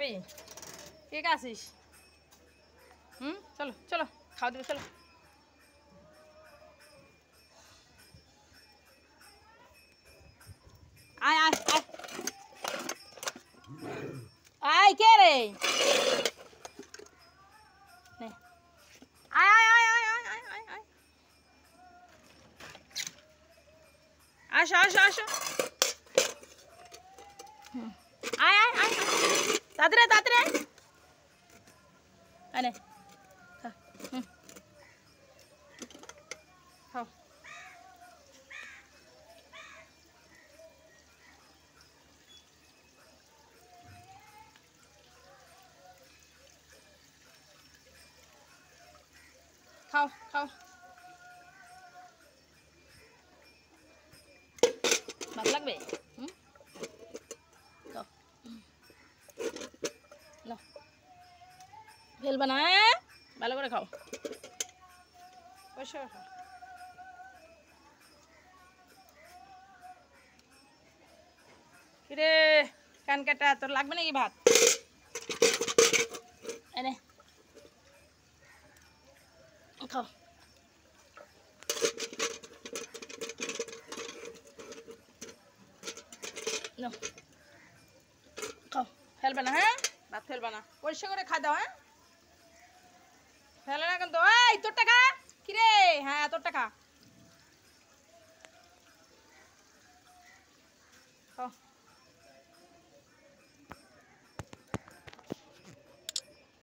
খাবি? কে কে আসিস? চলো চলো, খাওয়া দেবে, চলো। আয় আয় আয় আয়, কে রে? আয় আয় আয় আয় আয় আয় আয় আয়, আসো আসো আসো, আয় আয় আয়, তাড়াতাড়ি তাড়াতাড়ি আয় নে, খাও। খাও খাও, ভালো লাগবে। ফেলবা না, ভালো করে খাও, পয়সা খাও। কিরে কান কাটা, তোর লাগবে নাকি ভাত? এনে খাও। খাও, ফেলবে না, হ্যাঁ ভাত ফেলবে না, পরিষ্কার করে খা দাও। হ্যাঁ ফেলে না কিন্তু, এই তোর টাকা কিরে, হ্যাঁ তোর টাকা।